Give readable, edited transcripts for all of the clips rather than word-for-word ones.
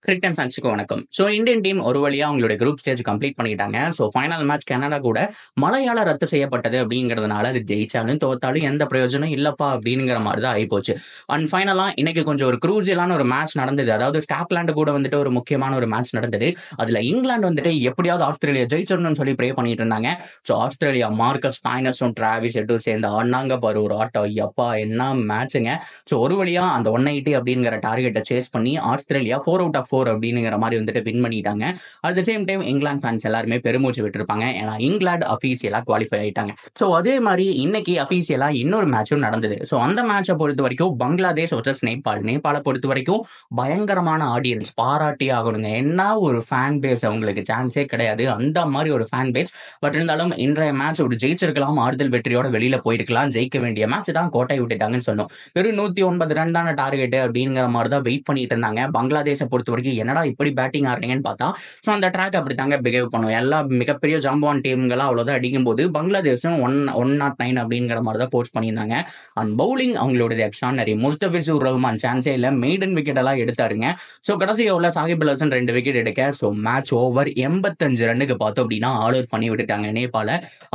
Cricket ஃபேன்ஸுக்கு வணக்கம். So Indian team ஒரு வழியா அவங்களுடைய குரூப் ஸ்டேஜ் கம்ப்ளீட் பண்ணிட்டாங்க. ஸோ ஃபைனல் மேட்ச் கனடா கூட மழையால ரத்து செய்யப்பட்டது அப்படிங்கிறதுனால அது ஜெயிச்சாலும் தோத்தாலும் எந்த பிரயோஜனம் இல்லப்பா அப்படிங்கிற மாதிரி தான் ஆயிப்போச்சு. அண்ட் ஃபைனலா இன்னைக்கு கொஞ்சம் ஒரு குரூசியலான ஒரு மேட்ச் நடந்தது. அதாவது ஸ்காட்லாந்து கூட வந்துட்டு ஒரு முக்கியமான ஒரு மேட்ச் நடந்தது. அதுல இங்கிலாந்து வந்துட்டு எப்படியாவது ஆஸ்திரேலியா ஜெயிச்சிடணும்னு சொல்லி ப்ரே பண்ணிட்டு இருந்தாங்க. ஸோ ஆஸ்திரேலியா மார்க்கஸ் ஸ்டைனஸும் டிராவிஸ் ஹெட்டும் சேர்ந்து ஆடினாங்க பாரு ஒரு ஆட்டம். எப்பா என்ன மேட்சுங்க. ஸோ ஒரு வழியா அந்த 180 அப்படிங்கிற டார்கெட்டை சேஸ் பண்ணி ஆஸ்திரேலியா 4 out of 4 அப்படிங்கிற மாதிரி வந்துட்டு வின் பண்ணிட்டாங்க. At the same time England fans எல்லாருமே பெருமூச்சு விட்டுருப்பாங்க. ஏன்னா இங்கிலாந்து அஃபீஷியலா குவாலிஃபை ஆயிட்டாங்க. ஸோ அதே மாதிரி இன்னைக்கு அஃபீஷியலா இன்னொரு மேட்சும் நடந்தது. ஸோ அந்த மேட்சை பொறுத்த வரைக்கும் பங்களாதேஷ் வர்சஸ் நேபாளை பொறுத்த வரைக்கும் பயங்கரமான ஆடியன்ஸ் பாராட்டி ஆகணுங்க. என்ன ஒரு ஃபேன் பேஸ், அவங்களுக்கு சான்ஸே கிடையாது அந்த மாதிரி ஒரு ஃபேன் பேஸ். பட் இருந்தாலும் இன்றைய மேட்ச் ஒரு ஜெயிச்சிருக்கலாம், ஆறுதல் வெற்றியோட வெளியில போயிருக்கலாம். ஜெயிக்க வேண்டிய மேட்ச் தான் கோட்டை விட்டுட்டாங்கன்னு சொன்னோம். வெறும் 109 ரன் தான டார்கெட் அப்படிங்கிற மாதிரி தான் வெயிட் பண்ணிட்டு இருந்தாங்க. பங்களாதேஷை பொறுத்த வரைக்கும் என்னடா இப்படி பேட்டிங் ஆடுறீங்கன்னு பார்த்தா ஸோ அந்த ட்ராக் அப்படி தாங்க பிஹேவ் பண்ணும். எல்லா மிகப்பெரிய ஜாம்பவான் டீம்களாம் அவ்வளோதான் அடிக்கும் போது பங்களாதேஷும் 109 அப்படிங்கிற மாதிரி தான் போஸ்ட் பண்ணியிருந்தாங்க. அண்ட் பவுலிங் அவங்களோட எக்ஸ்ட்ரானரி. முஸ்தபிசூர் ரஹ்மான் சான்ஸே இல்லை, மெய்டன் விக்கெட் எல்லாம் எடுத்தாருங்க. ஸோ கடைசி ஓவரில் சாகிப் அல் ஹசன் 2 விக்கெட் எடுக்க ஸோ மேட்ச் ஓவர் 85 ரன்னுக்கு பார்த்தோம் அப்படின்னா ஆல் அவுட் பண்ணி விட்டுட்டாங்க நேபாள.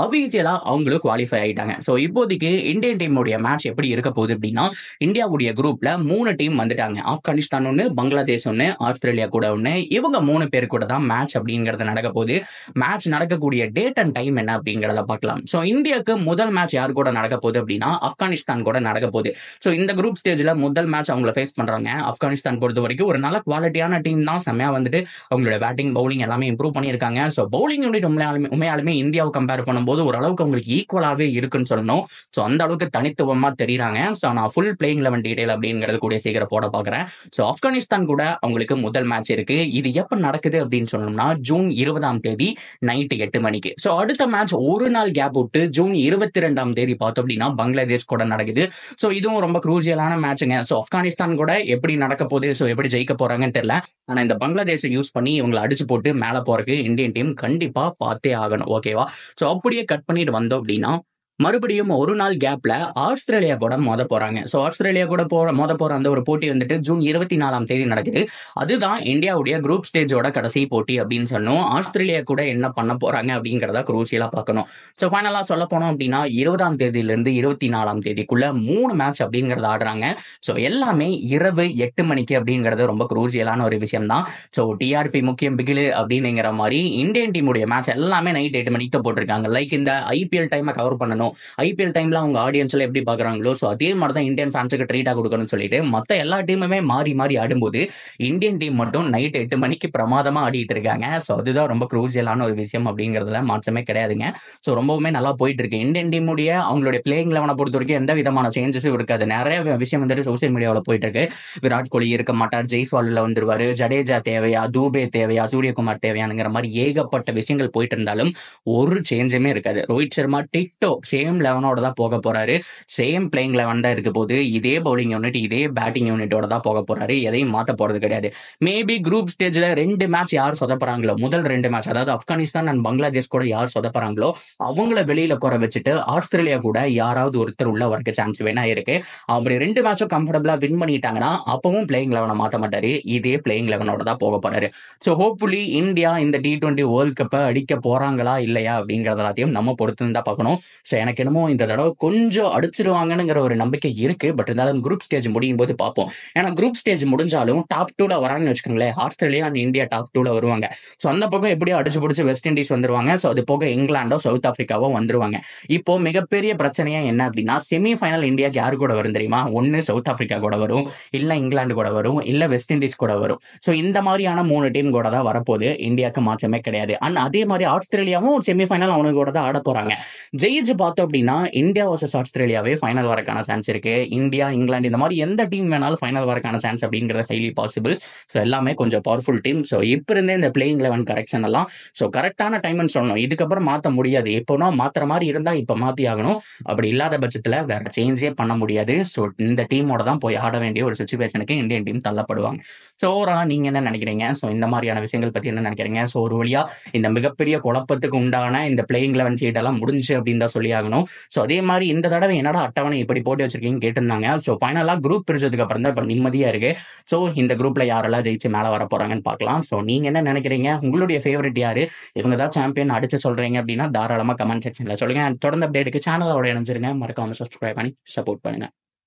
அஃபீஷியலா அவங்களும் குவாலிஃபை ஆயிட்டாங்க. ஸோ இப்போதைக்கு இந்தியன் டீமுடைய மேட்ச் எப்படி இருக்க போகுது அப்படின்னா இந்தியாவுடைய குரூப்ல 3 டீம் வந்துட்டாங்க. ஆப்கானிஸ்தான் ஒன்று, பங்களாதேஷ் ஒன்று, ஆஸ்திரேலியா கூட ஒன்று. இவங்க 3 பேர் கூட தான் மேட்ச் அப்படிங்கிறது நடக்க போகுது. மேட்ச் நடக்கக்கூடிய டேட் அண்ட் டைம் என்ன அப்படிங்கிறத பார்க்கலாம். ஸோ இந்தியாவுக்கு முதல் மேட்ச் யார் கூட நடக்க போகுது அப்படின்னா ஆப்கானிஸ்தான் கூட நடக்க போகுது. ஸோ இந்த குரூப் ஸ்டேஜில் முதல் மேட்ச் அவங்கள ஃபேஸ் பண்றாங்க. ஆப்கானிஸ்தான் பொறுத்த வரைக்கும் ஒரு நல்ல குவாலிட்டியான டீம் தான். செம்மையா வந்துட்டு அவங்களோட பேட்டிங் பவுலிங் எல்லாமே இம்ப்ரூவ் பண்ணியிருக்காங்க. ஸோ பவுலிங் யூனிட் உண்மையாலுமே இந்தியாவை கம்பேர் பண்ணும்போது ஓரளவுக்கு அவங்களுக்கு ஈக்குவலாகவே இருக்குன்னு சொல்லணும். ஸோ அந்த அளவுக்கு தனித்துவமா தெரியுறாங்க. ஸோ நான் ஃபுல் பிளேயிங் 11 டீடைல் அப்படிங்கிறது கூட சீக்கிரம் போட பார்க்குறேன். ஸோ ஆப்கானிஸ்தான் கூட அவங்களுக்கு முதல் மேட்ச் இருக்கு. இது எப்போ நடக்குது அப்படின்னு சொன்னோம்னா ஜூன் 20 நைட்டு 8 மணிக்கு. ஸோ அடுத்த மேட்ச் ஒரு நாள் கேப் விட்டு ஜூன் 22 பார்த்தோம் அப்படின்னா பங்களாதேஷ் கூட நடக்குது. ஸோ இதுவும் ரொம்ப குரூசியலான மேட்சுங்க. ஸோ ஆப்கானிஸ்தான் கூட எப்படி நடக்க போகுது, ஸோ எப்படி ஜெயிக்க போறாங்கன்னு தெரியல. ஆனால் இந்த பங்களாதேஷை யூஸ் பண்ணி இவங்களை அடிச்சு போட்டு மேலே போறதுக்கு இந்தியன் டீம் கண்டிப்பா பார்த்தே ஆகணும். ஓகேவா? ஸோ அப்படியே கட் பண்ணிட்டு வந்தோம் அப்படின்னா மறுபடியும் ஒரு நாள் கேப்ல ஆஸ்திரேலியா கூட மோத போறாங்க. ஸோ ஆஸ்திரேலியா கூட மோத போற அந்த ஒரு போட்டி வந்துட்டு ஜூன் 24 நடக்குது. அதுதான் இந்தியாவுடைய குரூப் ஸ்டேஜோட கடைசி போட்டி அப்படின்னு சொன்னோம். ஆஸ்திரேலியா கூட என்ன பண்ண போறாங்க அப்படிங்கிறத குரூசியலா பார்க்கணும். ஸோ ஃபைனலா சொல்ல போனோம் அப்படின்னா 20 24 3 மேட்ச் அப்படிங்கறத ஆடுறாங்க. ஸோ எல்லாமே இரவு 8 மணிக்கு அப்படிங்கிறது ரொம்ப குரூசியலான ஒரு விஷயம் தான். ஸோ டிஆர்பி முக்கியம் பிகிலு அப்படிங்கிற மாதிரி இந்தியன் டீமுடைய மேட்ச் எல்லாமே நைட் 8 மணிக்கு தான் போட்டிருக்காங்க. லைக் இந்த ஐபிஎல் டைமை கவர் பண்ணணும், ஐபிஎல் டைம்ல அவங்க ஆடியன்ஸ்ல எப்படி பாக்குறாங்களோ ஸோ அதே மாதிரி தான் இந்தியன் ஃபேன்ஸுக்கு ட்ரீட்டா கொடுக்கணும்னு சொல்லிட்டு மற்ற எல்லா டீமுமே மாறி மாறி ஆடும்போது இந்தியன் டீம் மட்டும் நைட் 8 மணிக்கு பிரமாதமா ஆடிட்டு இருக்காங்க. ஸோ அதுதான் ரொம்ப குரூசியலான ஒரு விஷயம் அப்படிங்கிறதுல மாற்றமே கிடையாதுங்க. ஸோ ரொம்பவுமே நல்லா போயிட்டு இருக்கு. இந்தியன் டீமுடைய அவங்களுடைய பிளேயிங் லெவனை பொறுத்த வரைக்கும் எந்த விதமான சேஞ்சஸும் இருக்காது. நிறைய விஷயம் வந்துட்டு சோசியல் மீடியாவில் போயிட்டு இருக்கு. விராட் கோலி இருக்க மாட்டார், ஜெய்ஸ்வால் வந்துருவாரு, ஜடேஜா தேவையா, தூபே தேவையா, சூரியகுமார் தேவையானுங்கிற மாதிரி ஏகப்பட்ட விஷயங்கள் போயிட்டு இருந்தாலும் ஒரு சேஞ்சுமே இருக்காது. ரோஹித் சர்மா டிட்டோ சேம் 11ஓட தான் போக போறாரு. சேம் பிளேயிங் 11 தான் இருக்க போது. இதே பவுலிங் யூனிட், இதே பேட்டிங் யூனிட்டோட தான் போக போறாரு. எதையும் மாத்த போறது கிடையாது. மேபி குரூப் ஸ்டேஜ்ல 2 மேட்ச் யார் சொதப்படுறாங்களோ, முதல் 2 மேட்ச் அதாவது ஆப்கானிஸ்தான் அண்ட் பங்களாதேஷ் கூட யார் சொதப்படுறாங்களோ அவங்கள வெளியில குறை வச்சுட்டு ஆஸ்திரேலியா கூட யாராவது ஒருத்தர் உள்ள வரக்கு சான்ஸ் வேணா இருக்கு. அப்படி 2 மேட்சும் கம்ஃபர்டபுளா வின் பண்ணிட்டாங்கன்னா அப்பவும் பிளேயிங் 11 மாத்த மாட்டாரு. இதே பிளேயிங் 11ஓட தான் போக போறாரு. ஸோ ஹோப்ஃபுல்லி இந்தியா இந்த T20 வேர்ல்ட் கப்பை அடிக்க போறாங்களா இல்லையா அப்படிங்கறது எல்லாத்தையும் நம்ம பொறுத்து தான் பார்க்கணும். ஸோ எனக்கு என்னமோ இந்த தடவை கொஞ்சம் அடிச்சிருவாங்கங்கிற ஒரு நம்பிக்கை இருக்கு. பட் இருந்தாலும் குரூப் ஸ்டேஜ் முடியும் போது பார்ப்போம். ஏன்னா குரூப் ஸ்டேஜ் முடிஞ்சாலும் டாப் 2ல வராங்கன்னு வச்சுக்கோங்களேன். ஆஸ்திரேலியா அண்ட் இந்தியா டாப் 2ல வருவாங்க. ஸோ அந்த பக்கம் எப்படியோ அடிச்சு பிடிச்சி வெஸ்ட் இண்டீஸ் வந்துருவாங்க. ஸோ அது போக இங்கிலாண்டோ சவுத் ஆப்பிரிக்காவோ வந்துருவாங்க. இப்போ மிகப்பெரிய பிரச்சனையா என்ன அப்படின்னா செமிஃபைனல் இந்தியாவுக்கு யாரு கூட வரும் தெரியுமா? ஒன்னு சவுத் ஆப்பிரிக்கா கூட வரும், இல்ல இங்கிலாந்து கூட வரும், இல்ல வெஸ்ட் இண்டீஸ் கூட வரும். ஸோ இந்த மாதிரியான 3 டீம் கூட தான் வரப்போகுது. இந்தியாவுக்கு மாற்றமே கிடையாது. அண்ட் அதே மாதிரி ஆஸ்திரேலியாவும் செமிஃபைனல் அவனுக்கு கூட தான் ஆட போறாங்க. ஜெயிச்சு பார்த்தோம் அப்படின்னா இந்தியா வர்சஸ் ஆஸ்திரேலியாவே ஃபைனல் வரக்கான சான்ஸ் இருக்கு. இந்தியா, இங்கிலாந்து இந்த மாதிரி எந்த டீம் வேணாலும் ஃபைனல் வரக்கான சான்ஸ் அப்படிங்கிறது ஹைலி பாசிபிள். ஸோ எல்லாமே கொஞ்சம் பவர்ஃபுல் டீம். ஸோ இப்போ இருந்தே இந்த பிளேயிங் 11 கரெக்ஷன் எல்லாம் ஸோ கரெக்டான டைம்னு சொல்லணும். இதுக்கப்புறம் மாற்ற முடியாது. எப்போனா மாற்றுற மாதிரி இருந்தால் இப்போ மாற்றி ஆகணும். அப்படி இல்லாத பட்சத்தில் வேற சேஞ்சே பண்ண முடியாது. ஸோ இந்த டீமோட தான் போய் ஆட வேண்டிய ஒரு சுச்சுவேஷனுக்கு இந்தியன் டீம் தள்ளப்படுவாங்க. ஸோ ஓவராலாக நீங்கள் என்ன நினைக்கிறீங்க? ஸோ இந்த மாதிரியான விஷயங்கள் பற்றி என்ன நினைக்கிறீங்க? ஸோ ஒரு வழியாக இந்த மிகப்பெரிய குழப்பத்துக்கு உண்டான இந்த பிளேயிங் 11 சீட்டெல்லாம் முடிஞ்சு அப்படின்னு தான் சொல்லி ஆகணும். ஆகணும். ஸோ அதே மாதிரி இந்த தடவை என்னடா அட்டவணை இப்படி போட்டு வச்சிருக்கீங்கன்னு கேட்டிருந்தாங்க. ஸோ ஃபைனலாக குரூப் பிரிச்சதுக்கு அப்புறம் தான் இப்போ நிம்மதியாக இருக்கு. ஸோ இந்த குரூப்ல யாரெல்லாம் ஜெயிச்சு மேலே வர போறாங்கன்னு பார்க்கலாம். ஸோ நீங்க என்ன நினைக்கிறீங்க? உங்களுடைய ஃபேவரட் யாரு? இவங்க தான் சாம்பியன் அடிச்சு சொல்றீங்க அப்படின்னா தாராளமாக கமெண்ட் செக்ஷன்ல சொல்லுங்க. தொடர்ந்து அப்டேட்டுக்கு சேனலோட இணைஞ்சிருங்க. மறக்காம சப்ஸ்கிரைப் பண்ணி சப்போர்ட் பண்ணுங்க.